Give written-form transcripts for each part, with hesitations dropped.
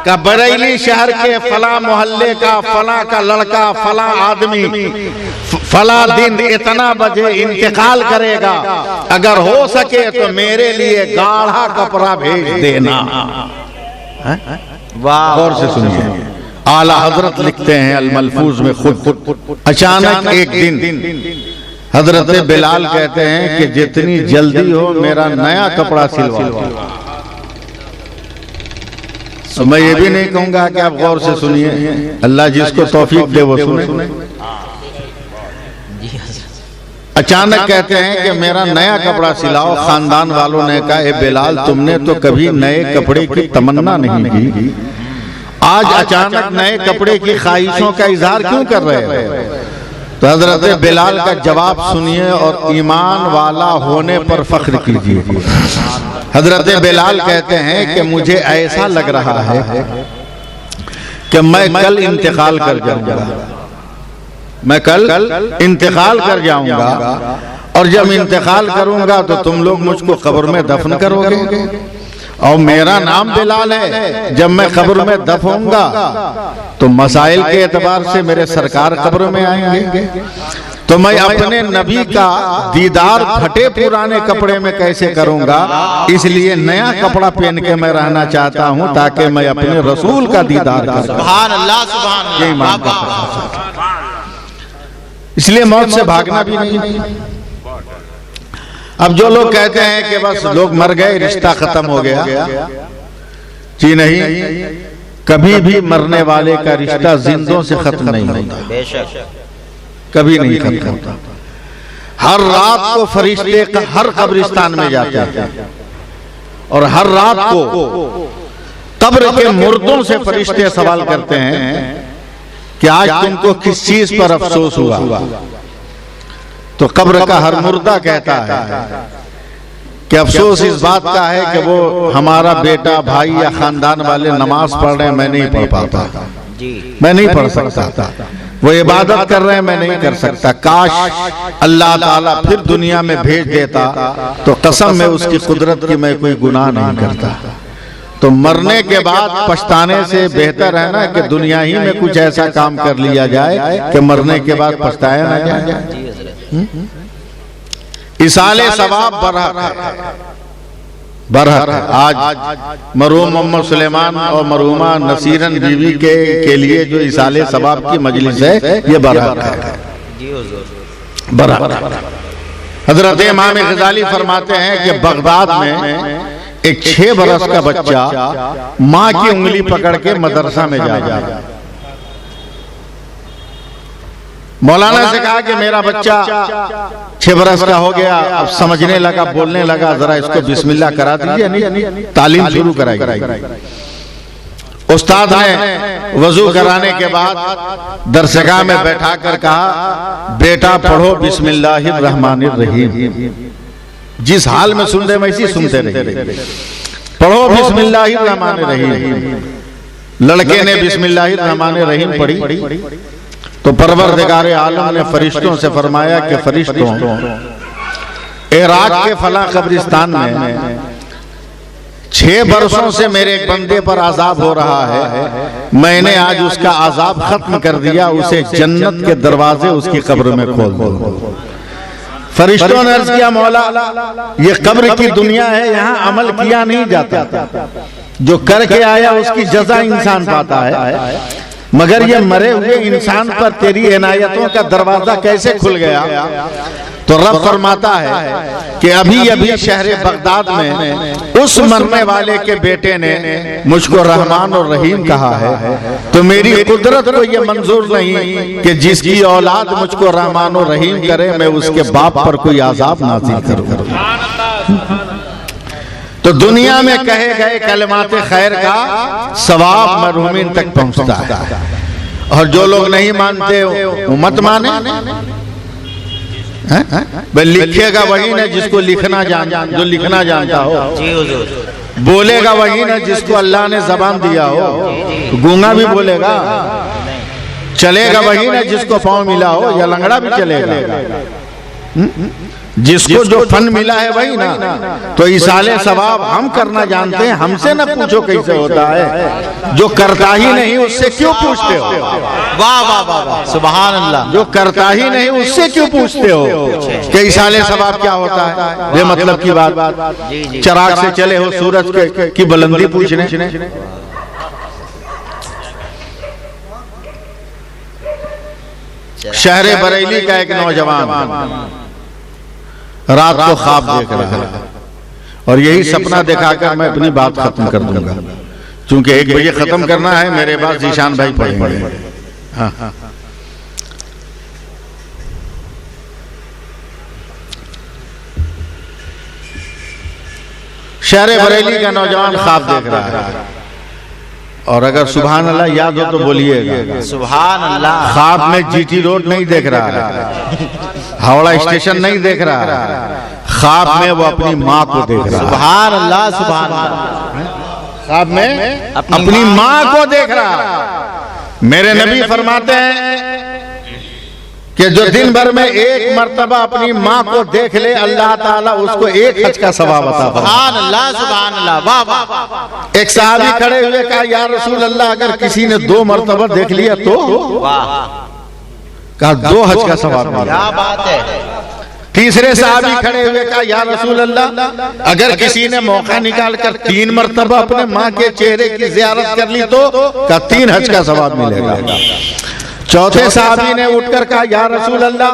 का बरेली शहर के फला मोहल्ले का फला का लड़का फला आदमी फला दिन इतना बजे इंतकाल करेगा, अगर हो सके तो मेरे लिए गाढ़ा कपड़ा भेज देना। गौर से सुनिए, आला हजरत लिखते हैं अल मलफूज में खुद, अचानक एक दिन हजरत बिलाल कहते हैं कि जितनी जल्दी हो मेरा नया कपड़ा सिलवा। तो मैं ये भी नहीं कहूंगा कि आप गौर से सुनिए, अल्लाह जिसको तौफीक दे वो सुने। अचानक कहते हैं कि मेरा नया कपड़ा सिलाओ। खानदान वालों ने कहा, ए बिलाल तुमने तो कभी नए कपड़े की तमन्ना नहीं की, आज अचानक नए कपड़े की ख्वाहिशों का इजहार क्यों कर रहे हो? तो हजरत बिलाल का जवाब सुनिए और ईमान वाला होने पर फख्र कीजिए। हजरत बिलाल कहते हैं कि मुझे ऐसा लग रहा है कि मैं कल इंतकाल कर जाऊंगा, मैं कल इंतकाल कर जाऊंगा, और जब इंतकाल करूंगा तो तुम लोग मुझको कब्र में दफन करोगे, और मेरा नाम बिलाल है। जब मैं कब्र में दफन होऊंगा तो मसाइल के एतबार से मेरे सरकार कब्र में आएंगे, तो मैं अपने नबी का दीदार फटे पुराने कपड़े में कैसे करूंगा? इसलिए नया कपड़ा पहन के मैं रहना चाहता हूं ताकि मैं अपने रसूल का दीदार कर सकूं। सुभान अल्लाह, सुभान अल्लाह। इसलिए मौत से भागना भी नहीं। अब जो लोग कहते हैं कि बस लोग मर गए रिश्ता खत्म हो गया, जी नहीं, कभी भी मरने वाले का रिश्ता जिंदों से खत्म नहीं होता, कभी नहीं खत्म होता। हर रात को फरिश्ते हर कब्रिस्तान में जाते हैं और हर रात को कब्र के मुर्दों से फरिश्ते सवाल करते हैं कि आज तुमको किस चीज पर अफसोस हुआ? तो कब्र का हर मुर्दा कहता है कि अफसोस इस बात का है कि वो हमारा बेटा भाई या खानदान वाले नमाज पढ़ रहे हैं, मैं नहीं पढ़ पाता, मैं नहीं पढ़ सकता, वो इबादत कर रहे हैं, मैं नहीं कर सकता। काश अल्लाह ताला फिर दुनिया में भेज देता तो कसम में उसकी कुदरत की मैं कोई गुनाह नहीं करता। तो मरने के बाद पछताने से बेहतर है ना कि दुनिया ही में कुछ ऐसा काम कर लिया जाए कि मरने के बाद पछताया ना जाए। इसाले सवाब बरहक है। आज मरहूम मोहम्मद सुलेमान और मरहूमा नसीरन बीवी के लिए जो इसाले सवाब की मजलिस है ये बरहक है, बरहक। हजरत इमाम गजाली फरमाते हैं कि बगदाद में एक 6 बरस का बच्चा माँ की उंगली पकड़ के मदरसा में जा, मौलाना से कहा कि मेरा बच्चा 6 बरस का हो गया, अब समझने लगा, बोलने लगा, जरा इसको बिस्मिल्लाह करा दीजिए, नहीं तालीम शुरू कराई। उस्ताद ने वजू कराने के बाद दरसगाह में बैठा कर कहा, बेटा पढ़ो बिस्मिल्लाहिर्रहमानिर्रहीम। जिस हाल में सुन रहे वैसी सुनते रहिए, पढ़ो बिस्मिल्लाहिर्रहमानिर्रहीम। लड़के ने बिस्मिल्लाहिर्रहमानिर्रहीम पढ़ी तो परवरदिगारे आलम ने फरिश्तों से फरमाया कि फरिश्तों, इराक के फला कब्रिस्तान में 6 बरसों से मेरे एक बंदे पर आजाब हो रहा है, मैंने आज उसका आजाब खत्म कर दिया, उसे जन्नत के दरवाजे उसकी कब्र में खोल दो। फरिश्तों ने अर्ज किया, मौला ये कब्र की दुनिया है, यहाँ अमल किया नहीं जाता, जो करके आया उसकी जज़ा इंसान पाता है, मगर ये मरे हुए इंसान पर तेरी इनायतों का दरवाजा कैसे खुल गया? तो रब फरमाता है कि अभी अभी शहर बगदाद में उस मरने वाले के बेटे ने मुझको रहमान और रहीम कहा है, तो मेरी कुदरत को यह मंजूर नहीं कि जिसकी औलाद मुझको रहमान और रहीम करे मैं उसके बाप पर कोई आजाब नाज़िल करूं। तो दुनिया में कहे गए कलमात खैर का सवाब मरहूमीन तक पहुंचता है, और जो लोग नहीं मानते वो मत माने। भाई लिखेगा वही ना जिसको लिखना जो लिखना जानता हो, बोलेगा वही ना जिसको अल्लाह ने जबान दिया हो, गूंगा भी बोलेगा, चलेगा वही ना जिसको पाँव मिला हो, या लंगड़ा भी चलेगा। जिसको जो फन मिला है वही ना, तो इसाले सवाब हम करना जानते हैं, हमसे न पूछो कैसे होता है। जो करता ही नहीं उससे क्यों पूछते हो? वाह वाह वाह वाह, सुभान अल्लाह। जो करता ही नहीं उससे क्यों पूछते हो कि इसाले सवाब क्या होता है? बेमतलब की बात। चिराग से चले हो सूरज की बुलंदी पूछने। शहर बरेली का एक नौजवान रात को ख्वाब देख रहा है, और यही सपना दिखाकर मैं अपनी बात खत्म कर दूंगा, क्योंकि 1 बजे खत्म करना है। मेरे पास जीशान भाई पढ़ेंगे। हाँ। शहर बरेली का नौजवान ख्वाब देख रहा है, और अगर सुभान अल्लाह याद हो तो बोलिएगा। सुभान अल्लाह। ख्वाब में जीटी रोड नहीं देख रहा है, हावड़ा स्टेशन नहीं देख रहा है, ख्वाब में वो अपनी माँ को देख रहा है। सुभान अल्लाह, सुभान अल्लाह। ख्वाब में अपनी माँ को देख रहा है। मेरे नबी फरमाते हैं कि जो दिन भर में 1 मर्तबा अपनी माँ को देख ले, अल्लाह ताला उसको 1 हज का सवाब अता फरमाता है। सुभान अल्लाह, सुभान अल्लाह। वाह वाह। एक सहाबी खड़े हुए कहा, या रसूल अल्लाह, अगर किसी ने 2 मर्तबा देख लिया तो? कहा 2 हज का सवाब मिला। क्या बात है। तीसरे सहाबी खड़े हुए कहा, या रसूल अल्लाह, अगर किसी ने मौका निकालकर 3 मर्तबा अपने माँ के चेहरे की ज़ियारत कर ली तो? कहा 3 हज का सवाब मिलेगा। चौथे साहबी ने उठकर कहा, या रसूल अल्लाह,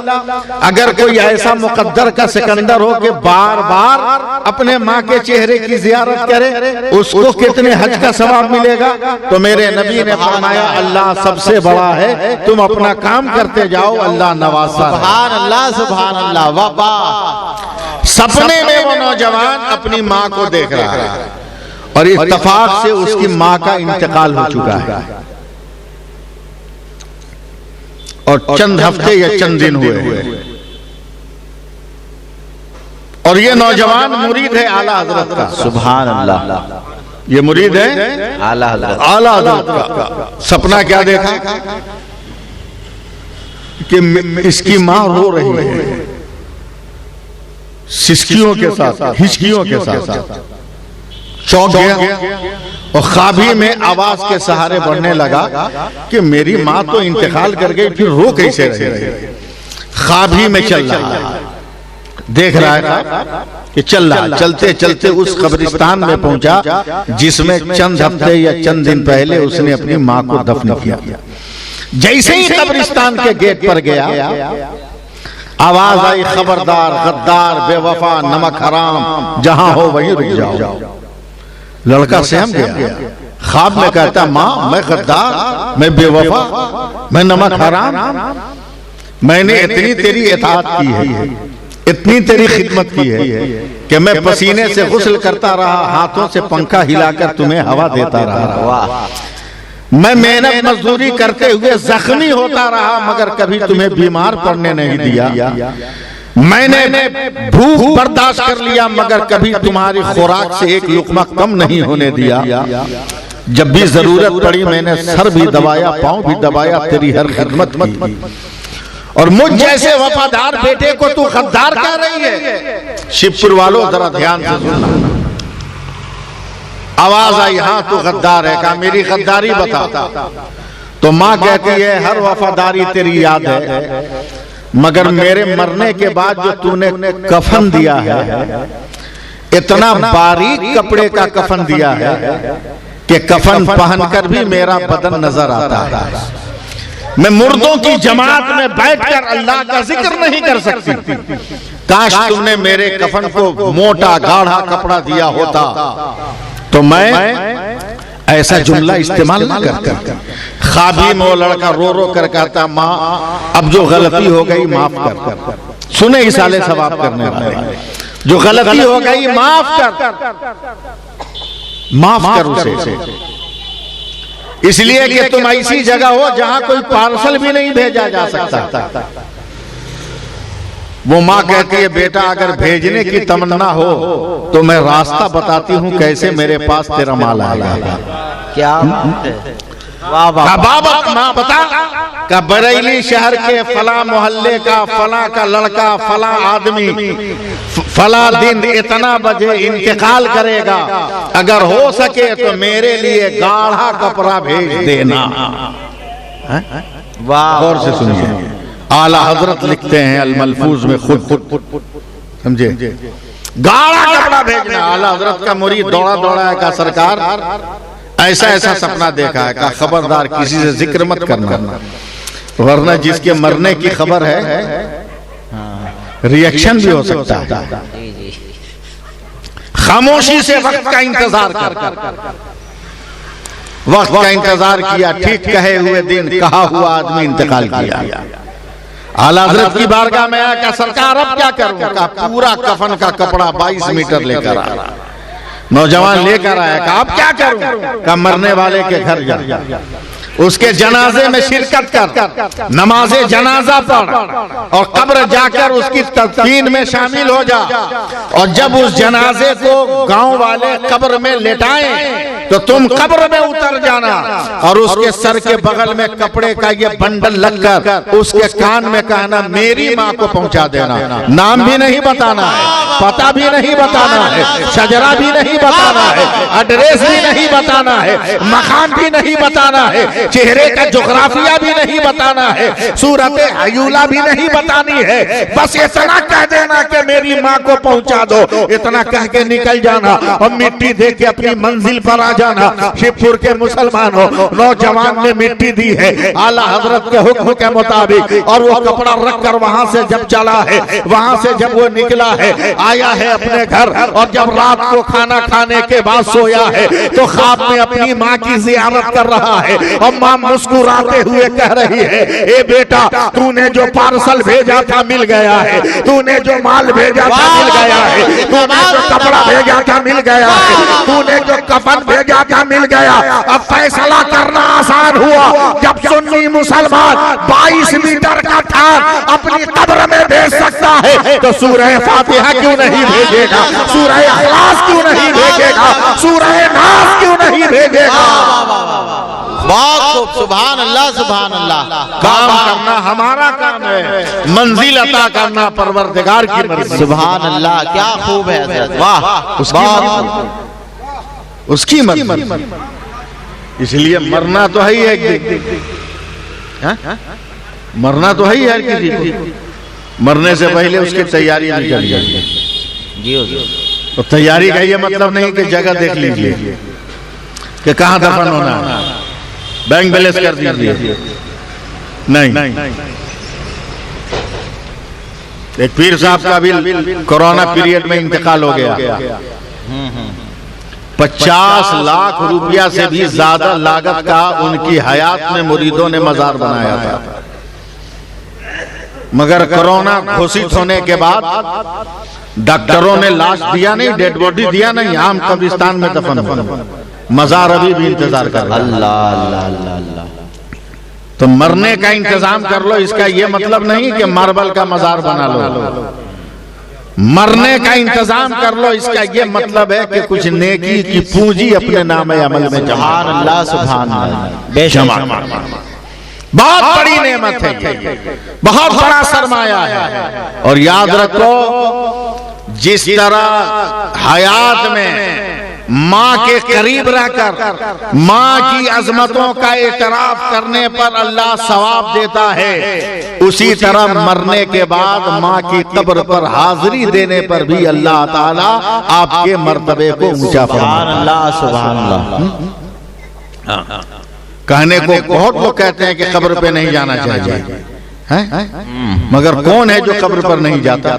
अगर कोई ऐसा मुकद्दर का सिकंदर हो कि बार बार अपने माँ के चेहरे की ज़ियारत करे, उसको कितने हज का सवाब मिलेगा? तो मेरे नबी ने फरमाया, अल्लाह सबसे बड़ा है, तुम अपना काम करते जाओ, अल्लाह नवाज़ा। सुभान अल्लाह, सुभान अल्लाह। वाह वाह। सपने में वो नौजवान अपनी माँ को देख रहा है, और इत्तफाक से उसकी माँ का इंतकाल हो चुका है, और चंद हफ्ते या चंद दिन हुए, और ये नौजवान मुरीद है आला हजरत का। सुभान अल्लाह। ये मुरीद है आला हजरत, आला हजरत का। सपना क्या देखा कि इसकी माँ रो रही है, सिसकियों के साथ, हिचकियों के साथ। चौंक गया और ख्वाबी में आवाज के सहारे बढ़ने लगा कि मेरी माँ तो इंतकाल कर गई, फिर रो कैसे रही? ख्वाबी में चल रहा है, देख रहा है कि चल रहा, चलते चलते उस कब्रिस्तान में पहुंचा जिसमें चंद हफ्ते या चंद दिन पहले उसने अपनी माँ को दफन किया। जैसे ही कब्रिस्तान के गेट पर गया, आवाज आई, खबरदार, गद्दार, बेवफा, नमक हराम, जहां हो वहीं रुक जाओ। लड़का सहम गया, ख्वाब में कहता, माँ मैं गद्दार, मैं बेवफा, मैं नमक हराम, मैंने इतनी तेरी इताअत की है, इतनी तेरी खिदमत की है कि मैं पसीने से गुस्ल करता रहा, हाथों से पंखा हिलाकर तुम्हें हवा देता रहा, मैं मेहनत मजदूरी करते हुए जख्मी होता रहा, मगर कभी तुम्हें बीमार पड़ने नहीं दिया, मैंने भूख बर्दाश्त कर लिया, मगर कभी तुम्हारी खुराक से एक लुकमा कम नहीं होने दिया, जब भी जरूरत पड़ी मैंने सर भी दबाया, पांव भी दबाया, तेरी हर खिदमत की, और मुझ जैसे वफादार बेटे को तू गद्दार कह रही है? शिवपुर वालों जरा ध्यान से सुनना। आवाज आई, हाँ तू गद्दार है। कहा मेरी गद्दारी बता। तो माँ कहती है, हर वफादारी तेरी याद है, मगर मेरे मरने के बाद जो तूने कफन दिया है, इतना बारीक कपड़े का कफन दिया है कि कफन पहनकर भी मेरा बदन नजर आता है। मैं मुर्दों की जमात में बैठकर अल्लाह का जिक्र नहीं कर सकती। काश तुमने मेरे कफन को मोटा गाढ़ा कपड़ा दिया होता तो मैं ऐसा जुमला इस्तेमाल न करता। ख्वाबी में वो लड़का रो रो कर कहता, माँ अब जो गलती हो गई माफ कर। सुने इसाले सवाब करने वाले, जो गलती हो गई माफ कर उसे, इसलिए कि तुम ऐसी जगह हो जहां कोई पार्सल भी नहीं भेजा जा सकता। वो माँ कहती है, बेटा अगर भेजने की तमन्ना हो तो मैं रास्ता बताती हूँ कैसे मेरे पास तेरा माल आएगा। क्या बात है। वाह वाह का बाबा माँ बता का बरेली शहर के फला मोहल्ले का फला का लड़का फला आदमी फला दिन इतना बजे इंतकाल करेगा, अगर हो सके तो मेरे लिए गाढ़ा कपड़ा भेज देना। वाह गौर से सुनिए, आला हजरत लिखते हैं अल मलफूज में खुद समझे, गाढ़ा कपड़ा भेजना। आला हजरत का मुरीद दौड़ा दौड़ा है का सरकार ऐसा ऐसा सपना देखा है का खबरदार किसी से जिक्र मत करना, वरना जिसके मरने की खबर है रिएक्शन भी हो सकता है। खामोशी से वक्त का इंतजार कर, वक्त का इंतजार किया, ठीक कहे हुए दिन कहा हुआ आदमी इंतकाल किया। आला हजरत की बारगाह में आया, सरकार अब क्या करूं? का पूरा कफन का कपड़ा 22 मीटर लेकर आया। नौजवान लेकर आया, कहा अब क्या करूं? का मरने वाले के घर जा, उसके जनाजे में शिरकत कर, नमाजे जनाजा पढ़ और कब्र जाकर उसकी तदफीन में शामिल हो जा। और जब उस जनाजे को गांव वाले कब्र में लेटाएं तो तुम कब्र में उतर जाना और उसके सर के बगल में कपड़े का ये बंडल लगकर उसके कान में कहना मेरी माँ को पहुंचा देना। नाम भी नहीं बताना है, पता भी नहीं बताना है, शजरा भी नहीं बताना है, एड्रेस भी नहीं बताना है, मकान भी नहीं बताना है, चेहरे का जोग्राफिया भी नहीं बताना है, सूरत हयूला भी नहीं बतानी है। बस इतना कह देना कि मेरी माँ को पहुंचा दो, इतना कह के निकल जाना और मिट्टी दे के अपनी मंजिल पर आ जाना। शिवपुर के मुसलमानों, नौजवान ने मिट्टी दी है आला हजरत के हुक्म के मुताबिक और वो कपड़ा रख कर वहां से जब चला है, वहां से जब वो निकला है, आया है अपने घर और जब रात को खाना खाने के बाद सोया है तो ख्वाब में अपनी माँ की जियारत कर रहा है और माँ मुस्कुराते हुए कह रही है, ए बेटा तूने जो पार्सल भेजा था मिल गया है, तूने जो माल भेजा था मिल गया है, तूने जो कपड़ा भेजा था मिल गया है, तूने जो कफन भेजा था मिल गया। अब फैसला करना आसान हुआ जब सुन्नी मुसलमान 22 मीटर का थान अपनी कब्र में भेज सकता है तो सूरह फातिहा क्यों नहीं भेजेगा, सूरह इखलास क्यों नहीं भेजेगा, सूरह नास क्यों नहीं भेजेगा। बहुत खूब, सुभान अल्लाह सुभान अल्लाह। काम करना हमारा काम है, मंजिल अता करना परवरदिगार की मर्जी। सुभान अल्लाह, क्या खूब है हज़रत, वाह उसकी मर्जी। इसलिए मरना तो है ही एक दिन, मरना तो है ही हर किसी को। मरने से पहले उसकी तैयारी निकल जाएगी। तो तैयारी का ये मतलब नहीं कि जगह देख लीजिए कि कहां दफन होना है, बैंक बैलेंस कर दीजिए, नहीं। एक पीर साहब का भी कोरोना पीरियड में इंतकाल हो गया। 50 लाख रुपया से भी ज्यादा लागत का उनकी हयात में मुरीदों ने मजार बनाया था, मगर कोरोना घोषित होने के बाद डॉक्टरों ने लाश दिया नहीं, डेड बॉडी दिया नहीं, आम कब्रिस्तान में दफन हुआ। मजार अभी भी इंतजार कर रहा है। अल्लाह। तो मरने का इंतजाम कर लो, इसका ये मतलब नहीं कि मार्बल का मजार बना लो। मरने का इंतजाम कर लो, इसका ये मतलब है कि कुछ नेकी की पूंजी अपने नाम अमल में जमा। अल्लाह सुभान अल्लाह, बेशक बहुत बड़ी नेमत है, बहुत बड़ा सरमाया है। और याद रखो, जिस तरह हयात में माँ के करीब रहकर माँ की अजमतों का इतराफ करने पर अल्लाह सवाब देता है, उसी तरह मरने के बाद माँ की कब्र पर हाजिरी देने पर भी अल्लाह ताला आपके मर्तबे को ऊंचा फरमाता है। सुभान अल्लाह। कहने को बहुत लोग कहते हैं कि कब्र पे नहीं जाना चाहिए, हैं? मगर कौन है जो कब्र पर नहीं जाता?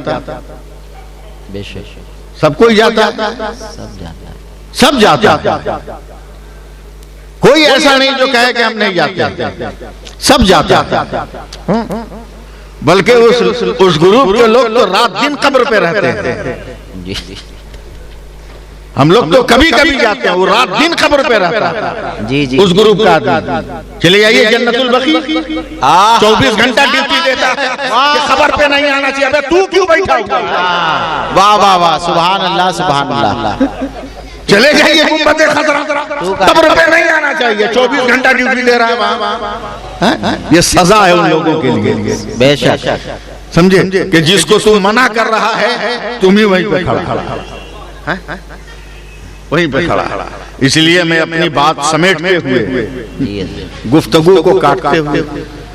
बेशक सब कोई जाता है, सब जाता है। कोई ऐसा नहीं जो कहे कि हम नहीं जाते, सब जाता है। बल्कि उस ग्रुप के लोग तो रात दिन कब्र पे रहते हैं। हम लोग तो कभी कभी जाते हैं, वो रात दिन कब्र पे रहता है। जी उस ग्रुप का आदमी चले जाइए जन्नतुल बकी, 24 घंटा ड्यूटी देता है कि खबर पे नहीं आना चाहिए। अबे तू क्यों बैठा हुआ? वाह वाह वाह, सुभान अल्लाह सुभान अल्लाह। चले जाइए गुंबद खतरा, कब्र पे नहीं आना चाहिए, 24 घंटा ड्यूटी दे रहा है वहां। ये सजा है उन लोगों के लिए, बेशक। समझे कि जिसको तू मना कर रहा है तुम ही वहीं पे खड़ा, वहीं पे खड़ा। इसलिए मैं अपनी बात समेटते हुए गुफ्तगू को काटते हुए,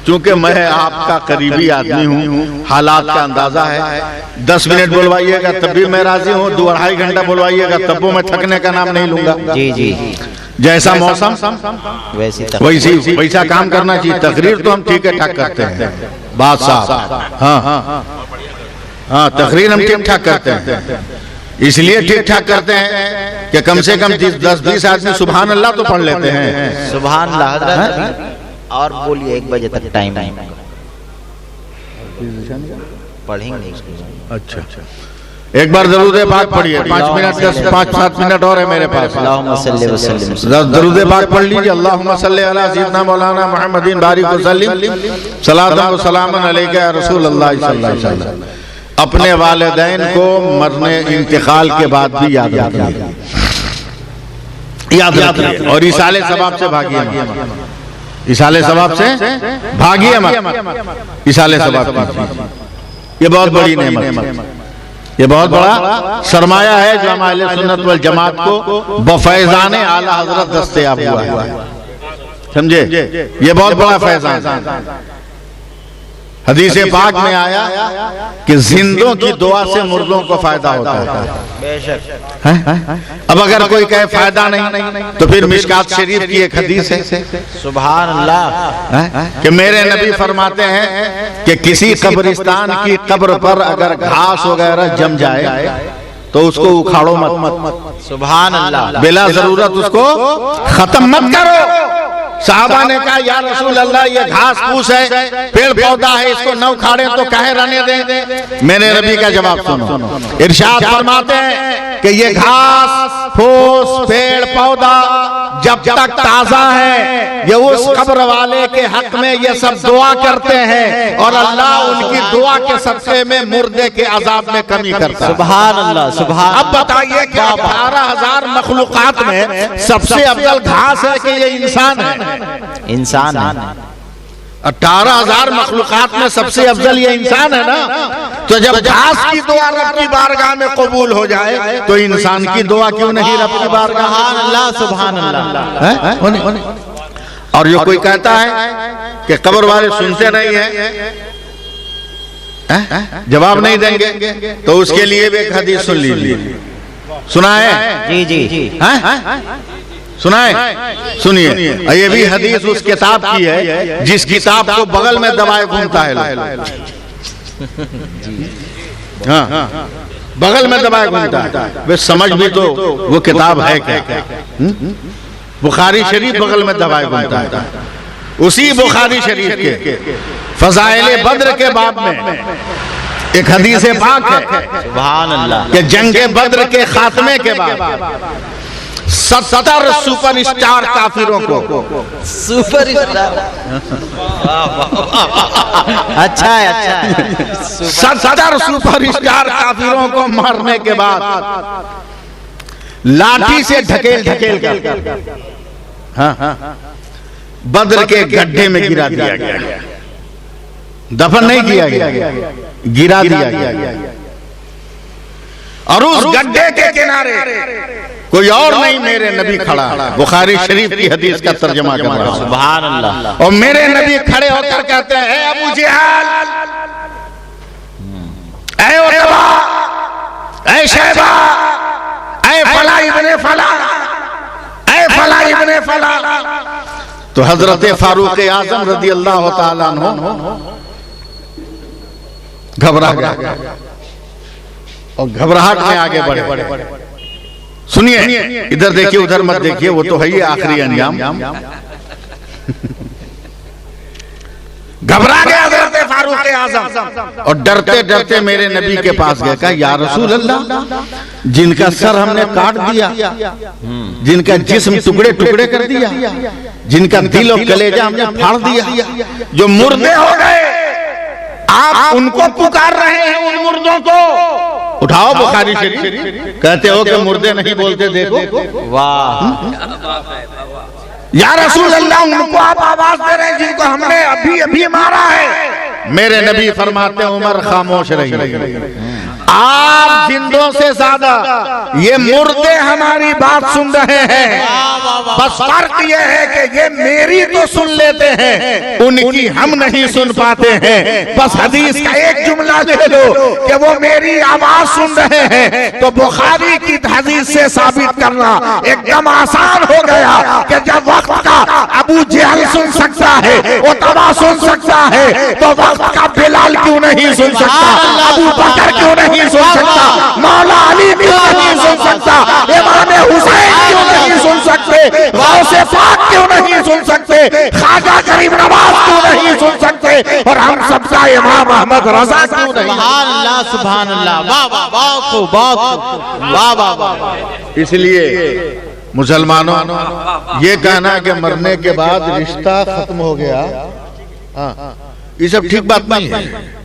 क्योंकि मैं आपका करीबी आदमी हूँ, हालात का अंदाजा है। 10 मिनट बुलवाइएगा तब भी मैं राजी हूँ, 2-2.5 घंटा बुलवाइएगा तब मैं थकने का नाम नहीं लूंगा। जी जी, जैसा मौसम वैसा काम करना चाहिए। तकरीर तो हम ठीक ठाक करते हैं, बात साहब, हाँ, तकरीर हम ठीक ठाक करते हैं। इसलिए ठीक ठाक करते हैं कि कम से कम 10-20 आदमी सुभान अल्लाह तो पढ़ लेते हैं। सुभान अल्लाह हज़रत। और बोलिए 1 बजे तक टाइम पढ़ेंगे। अच्छा, एक बार दरूद पाक पढ़िए, 5-7 मिनट और है मेरे पास। दरूद पाक पढ़ लीजिए। अल्लाहुम्मा सल्ली अला सय्यिदना मौलाना मुहम्मदिन बारिक वसल्लिम सलातन व सलामन अलैका या रसूल अल्लाह सल्लल्लाहु अलैहि वसल्लम। अपने वालिदैन को मरने इंतकाल के बाद भी याद रखिए, याद रखिए, और इसाले सवाब से भागिए मत, इसाले सवाब से भागिए मत, इसाले सवाब कीजिए। ये बहुत बड़ी नेमत, ये बहुत बड़ा सरमाया है जो हमारे सुन्नत वल जमात को बफैजान आला हजरत दस्तयाब हुआ है। समझे, ये बहुत बड़ा फैजान। हदीस पाक में आया कि जिंदों की दुआ से मुर्दों को फायदा होता है। अब अगर कोई कहे फायदा नहीं तो फिर मिशकात शरीफ की एक हदीस है, सुभान अल्लाह, कि मेरे नबी फरमाते हैं कि किसी कब्रिस्तान की कब्र पर अगर घास वगैरह जम जाए तो उसको उखाड़ो मत, सुभान अल्लाह, बिला जरूरत उसको खत्म मत करो। साहबा ने कहा या रसूल अल्लाह, ये घास फूस है, पेड़ पौधा है, इसको न उखाड़े तो काहे रहने दें। मेरे नबी का जवाब सुनो, इरशाद फरमाते हैं कि ये घास फूस पेड़ पौधा जब तक ताजा है, ये उस कब्र वाले के हक में ये सब दुआ करते हैं और अल्लाह उनकी दुआ के सदक़े में मुर्दे के अजाब में कमी करता है। सुभान अल्लाह, सुभान। अब बताइए कि 18,000 मखलूकात में सबसे अफजल घास है कि ये इंसान है? इंसान है। 18,000 मखलूकात में सबसे अफजल ये इंसान है ना। तो जब घास की दुआ रब की बारगाह में कबूल हो जाए तो इंसान की दुआ क्यों नहीं रब की बारगाह? सुभान अल्लाह, सुभान अल्लाह। और जो कोई कहता है कि कब्र वाले सुनते नहीं है, जवाब नहीं देंगे, तो उसके लिए भी एक हदीस सुन लीजिए। सुना है? जी जी, सुनाए, सुनिए। ये भी हदीस उस किताब की है जिस किताब को बगल में दबाए घूमता है लोग। हाँ, बगल में दबाए घूमता है। वे समझ भी तो वो किताब है क्या? बुखारी शरीफ बगल में दबाए घूमता है। उसी बुखारी शरीफ के फजाइले बद्र के बाब में एक हदीस पाक है, सुभान अल्लाह, कि जंगे बद्र के खात्मे के बाद 70 सुपर स्टार काफिरों को, सुपर स्टार, अच्छा है, अच्छा है, 70 सुपर स्टार काफिरों को मारने के बाद लाठी से ढकेल कर बद्र के गड्ढे में गिरा दिया गया। दफन नहीं किया गया, गिरा दिया गया। और उस गड्ढे के किनारे कोई और नहीं, मेरे नबी खड़ा। बुखारी शरीफ की हदीस का तर्जुमा कर रहा हूं। सुभान अल्लाह। और मेरे नबी खड़े होकर कहते हैं, अबू जहल, ऐ उतबा, ऐ शैबा, ऐ फला इब्ने फला, ऐ फला इब्ने फला। तो हजरत फारूक आजम रदी अल्लाह तआला अन्हु घबरा गया और घबराहट में आगे बढ़े। सुनिए, इधर देखिए उधर मत देखिए, वो तो है ही आखिरी अंजाम। घबरा गया हज़रत फारूक आज़म और डरते डरते मेरे नबी के पास गए। कहा या रसूल अल्लाह, जिनका सर हमने काट दिया, जिनका जिस्म टुकड़े टुकड़े कर दिया, जिनका दिल और कलेजा हमने फाड़ दिया, जो मुर्दे हो गए, आप उनको पुकार रहे हैं, उन मुर्दों को, उठाओ बुखारी शरीफ, कहते हो कि मुर्दे नहीं बोलते, देखो। वाह, या रसूल अल्लाह, उनको आप आवाज दे रहे हैं जिनको हमने अभी अभी मारा है। मेरे नबी फरमाते हैं, उमर खामोश रही। आप जिंदों से ज्यादा ये मुर्दे हमारी बात सुन रहे हैं, बस फर्क ये है कि ये मेरी तो सुन लेते हैं, उनकी हम नहीं सुन पाते हैं। बस हदीस का एक जुमला ले लो कि वो मेरी आवाज सुन रहे हैं, तो बुखारी की हदीस से साबित करना एकदम आसान हो गया कि जब वक्त का अबू जहल सुन सकता है, वो तबा सुन सकता है, तो वक्त का बिलाल क्यों नहीं सुन सकता, अबू बकर क्यों नहीं सुन सकता, मौला अली क्यों नहीं सुन सकता, इमाम हुसैन क्यों नहीं सुन सकते, गौसे पाक क्यों नहीं सुन सकते, ख्वाजा गरीब नवाज क्यों नहीं सुन सकते, और हम सबका इमाम अहमद रजा क्यों नहीं। सुभान अल्लाह, सुभान अल्लाह, वाह वाह वाह वाह वाह। इसलिए मुसलमानों, ये कहना कि मरने के बाद रिश्ता खत्म हो गया, हाँ, ये सब ठीक बात नहीं है।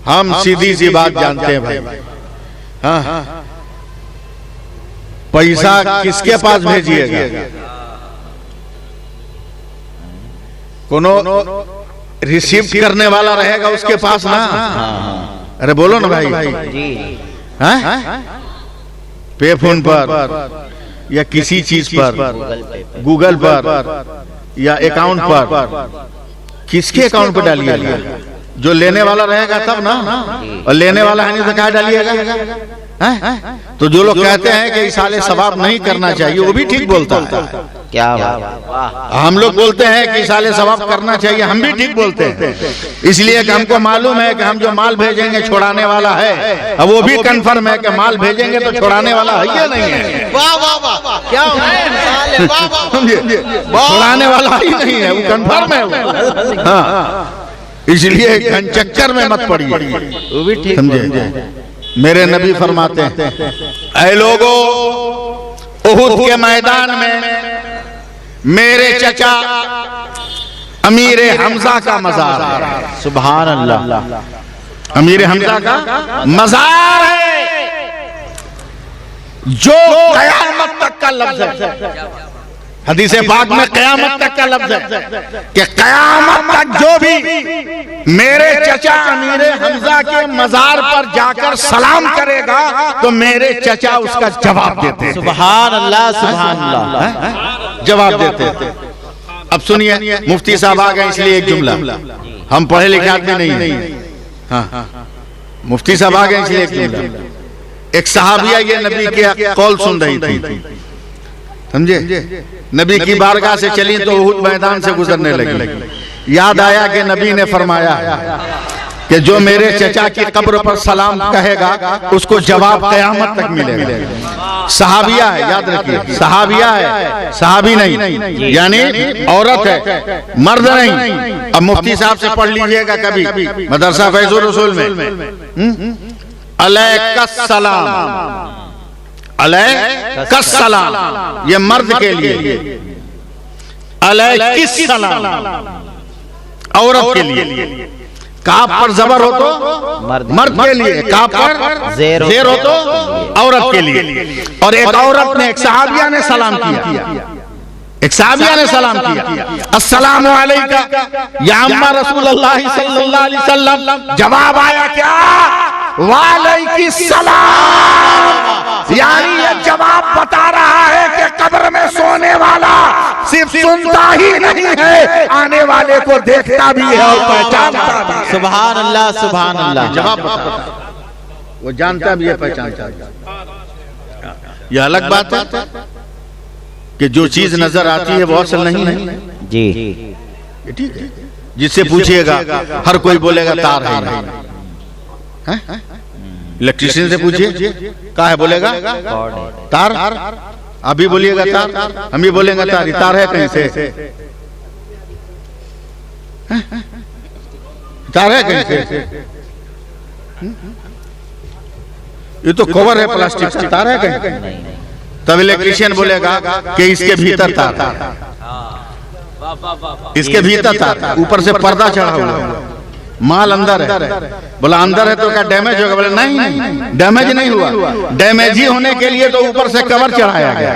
हम सीधी सी बात जानते हैं भाई, हाँ, पैसा किसके पास भेजिएगा? कोनो रिसीव करने वाला रहेगा उसके पास ना। अरे बोलो ना भाई, पे फोन पर या किसी चीज पर, गूगल पर या अकाउंट पर, किसके अकाउंट पर डालिएगा? जो लेने वाला रहेगा तब ना, और लेने वाला है नहीं तो क्या डालिएगा? तो जो लोग कहते हैं कि इस साले सवाब नहीं करना चाहिए, वो भी ठीक बोलता है। क्या हम लोग बोलते हैं कि साले सवाब करना चाहिए, हम भी ठीक बोलते हैं, इसलिए कि हमको मालूम है कि हम जो माल भेजेंगे छोड़ाने वाला है। अब वो भी कंफर्म है कि माल भेजेंगे तो छोड़ाने वाला है या नहीं है? वाह वाह वाह, क्या छोड़ाने वाला ही नहीं है, वो कंफर्म है वो। हाँ, इसलिए चक्कर में मत पड़िए, वो भी ठीक समझे। मेरे नबी फरमाते हैं, ऐ लोगों, उहुद के मैदान में मेरे चचा अमीर हमजा का मजार है। सुभान अल्लाह, अमीर हमजा का मजार है, जो कयामत तक का लफ्ज है। हदीस पाक में कयामत तक का लफ्ज है कि कयामत तक जो भी मेरे चचा अमीर हमजा के मजार पर जाकर सलाम करेगा, तो मेरे चचा उसका जवाब देते हैं। सुभान अल्लाह, सुभान अल्लाह, जवाब देते। अब सुनिए, मुफ्ती साहब आ गए इसलिए एक जुमला, हम पढ़े लिखे आदमी नहीं है। हाँ, मुफ्ती साहब आ गए इसलिए एक जुमला। एक सहाबिया ये नबी के कौल सुन रही थी, समझे, नबी की बारगाह से चली तो उहुद मैदान से गुजरने लगी। याद आया कि नबी ने फरमाया कि जो मेरे चचा की कब्र पर सलाम कहेगा उसको जवाब कयामत तक मिलेगा। सहाबिया है, याद रखिए, सहाबिया है, सहाबी नहीं, यानी औरत है, मर्द नहीं। अब मुफ्ती साहब से पढ़ लीजिएगा कभी मदरसा फैजुर रसूल में, अलैकस्सलाम, अलैकस्सलाम ये मर्द के लिए, अलैकिस्सलाम औरत के लिए। काफ पर जबर हो तो मर्द के लिए, काफ पर जेर हो तो औरत के लिए। और एक औरत ने, एक सहाबिया ने सलाम किया, एक सहाबिया ने सलाम किया, अस्सलामु अलैका या अम्मा रसूलुल्लाह सल्लल्लाहु अलैहि वसल्लम। जवाब आया क्या? वालेकुमुस्सलाम। यानी ये जवाब बता रहा है कि कब्र में सोने वाला सिर्फ सुनता ही नहीं है, आने वाले को देखता भी है और पहचानता भी। सुभान अल्लाह, सुभान अल्लाह, जवाब बता, वो जानता भी है, पहचानता भी। यह अलग बात है कि जो चीज नजर आती है वो असल नहीं है जी, ठीक है। जिससे पूछिएगा हर कोई बोलेगा तार है, इलेक्ट्रिशियन से पूछिए क्या है, बोलेगा तार। आप भी बोलिएगा तार, हम भी बोलेंगे तार। तार है कहीं से, तार है कहीं से, ये तो कवर है प्लास्टिक का, तार है कहीं। तब इलेक्ट्रिशियन बोलेगा कि इसके भीतर तार, इसके भीतर तार, ऊपर से पर्दा चढ़ा हुआ है, माल अंदर है। बोला अंदर है तो क्या डैमेज होगा? बोले नहीं, डैमेज नहीं हुआ। डैमेज ही होने के लिए तो ऊपर से कवर चढ़ाया गया।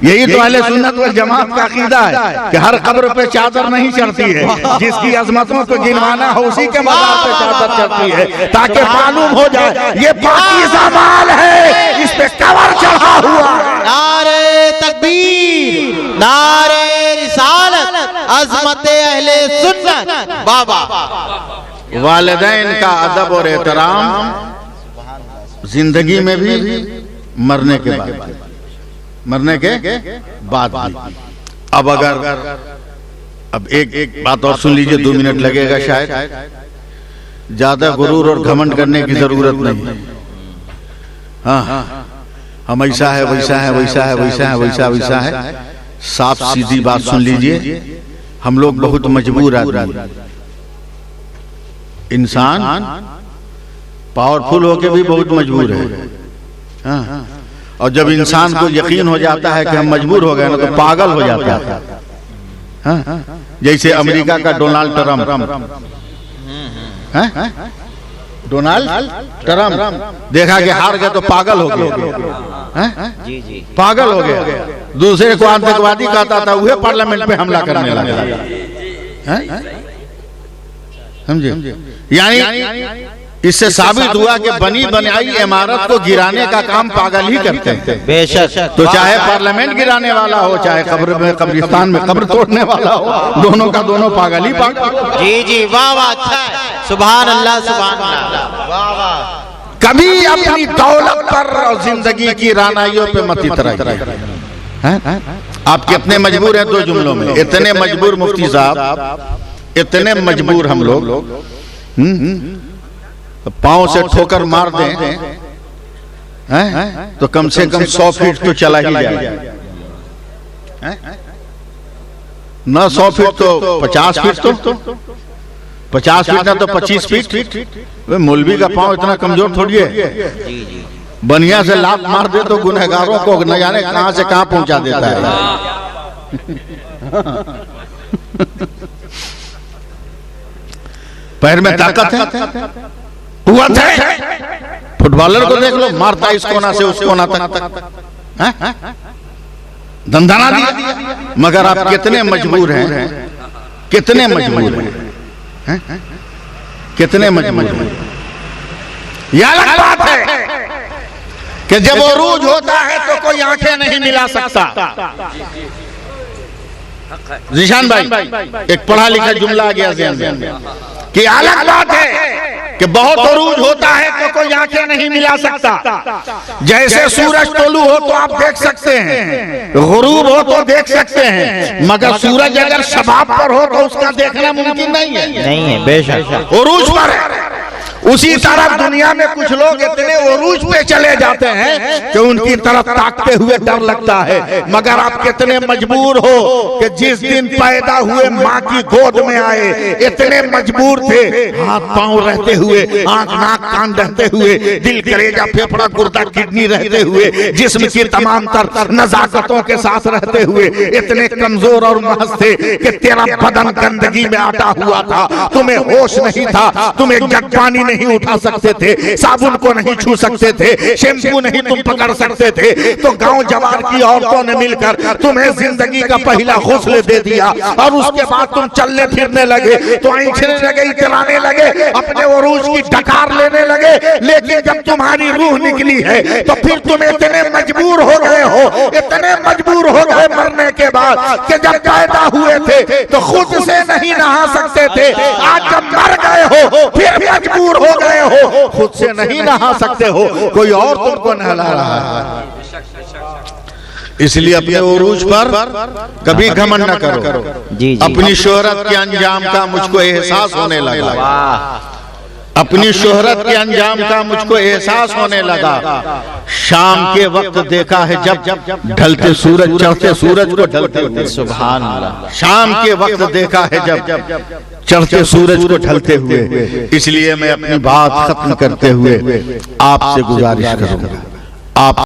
यही तो अहले सुन्नत वल जमात का अकीदा है कि हर कब्र पे चादर नहीं चढ़ती है, जिसकी अजमतों को गिनवाना हो उसी के मज़ार पे चादर चढ़ती है, ताकि मालूम हो जाए ये पाकीज़ा माल है, इस पे कवर चढ़ा हुआ है। नारे तकबीर, नारे रिसालत, अज़मत अहले सुन्नत। बाबा वालिदैन का अदब और एहतराम जिंदगी में भी, मरने के बाद, मरने के बाद भी। अब अगर अब एक बात और सुन लीजिए, 2 मिनट लगेगा शायद। ज्यादा गुरूर और घमंड करने की जरूरत नहीं। हाँ, हम ऐसा है, वैसा है, वैसा है, वैसा है, वैसा वैसा है। साफ सीधी बात सुन लीजिए, हम लोग बहुत मजबूर आदमी, इंसान पावरफुल होके भी बहुत मजबूर है। हाँ, और जब इंसान को यकीन हो जाता है कि हम मजबूर हो गए ना, तो पागल हो जाता है। हाँ, जैसे अमेरिका का डोनाल्ड ट्रम्प, डोनाल्ड ट्रम्प देखा कि हार गए तो पागल हो गया। जी जी, पागल हो गया। दूसरे को आतंकवादी कहता था, वह पार्लियामेंट पे हमला करने लगा। समझे? यानी इससे साबित हुआ कि बनी बनाई इमारत को गिराने का काम पागल ही करते हैं। बेशक। तो चाहे पार्लियामेंट गिराने वाला हो, चाहे कब्र में, कब्रिस्तान में कब्र तोड़ने वाला हो, दोनों का दोनों पागल ही पागल। जी जी, वाह वाह, अच्छा है। सुभान अल्लाह, सुभान अल्लाह, वाह वाह। कभी अपनी दौलत पर और जिंदगी की रानाइयों पे मत इतराइए। आप कितने मजबूर हैं? 2 जुमलों में इतने मजबूर मुफ्ती साहब, इतने मजबूर हम लोग, पांव से ठोकर मार दें तो कम से कम 100 फीट तो चला ही जाए। न 100 फीट तो 50 फीट, तो 50 फीट ना तो 25 फीट। मौलवी का पांव इतना कमजोर थोड़ी है। बनिया से लात मार दे तो गुनहगारों को न जाने कहां से कहां पहुंचा देता है। पैर में ताकत है, कुव्वत है। फुटबॉलर को देख लो, मारता है इस कोना से उस कोना तक, दंदाना दिया। मगर आप कितने मजबूर हैं, कितने मजबूर हैं, कितने मजबूर हैं। यह अलग बात है कि जब उरूज होता है तो कोई आंखें नहीं मिला सकता। जिशान भाई, एक पढ़ा लिखा जुमला आ गया ज़हन में कि अलग बात है कि बहुत उरूज होता है तो कोई आंखें नहीं मिला सकता। जैसे सूरज तोलू हो तो आप देख सकते हैं, गुरूब हो तो देख सकते हैं, मगर सूरज अगर शबाब पर हो तो उसका देखना मुमकिन नहीं है। नहीं है, बेशक। उरूज पर है। उसी तरह दुनिया में कुछ लोग इतने उरूज पे चले जाते हैं कि उनकी तरफ ताकते हुए डर लगता है। मगर आप कितने मजबूर हो कि जिस दिन पैदा हुए माँ की गोद में आए, इतने मजबूर थे, हाथ पांव रहते हुए, आंख नाक कान रहते हुए, दिल कलेजा फेफड़ा गुर्दा किडनी रहते हुए, जिस्म की तमाम तर नजाकतों के साथ रहते हुए इतने कमजोर और महज थे कि तेरा बदन गंदगी में आटा हुआ था, तुम्हें होश नहीं था, तुम एक जग पानी नहीं उठा सकते थे, साबुन को नहीं छू सकते थे, शैम्पू नहीं तुम पकड़ सकते थे, तो गांव जवार की औरतों ने मिलकर तुम्हें जिंदगी का पहला गुस्ल दे दिया और उसके बाद तुम चलने फिरने लगे, तो ऐंठने लगे, इतराने लगे, अपने उरूज की डकार लेने लगे। लेकिन जब तुम्हारी रूह निकली है तो फिर तुम इतने मजबूर हो गए हो, इतने मजबूर हो गए मरने के बाद कि जब पैदा हुए थे तो खुद से नहीं नहा सकते थे, आज जब मर गए हो फिर मजबूर हो गए हो, खुद से नहीं नहा सकते हो, कोई और तुमको नहला रहा है। इसलिए अपने उरूज पर कभी घमंड न करो। अपनी शोहरत के अंजाम का मुझको एहसास होने लगा, अपनी शोहरत के अंजाम का मुझको एहसास होने लगा। शाम के वक्त देखा है जब ढलते सूरज, चढ़ते सूरज को ढलते हुए, सुभान अल्लाह। शाम के वक्त देखा है जब चढ़ते सूरज को ढलते हुए। इसलिए मैं अपनी बात खत्म करते हुए आपसे गुजारिश करूंगा, आप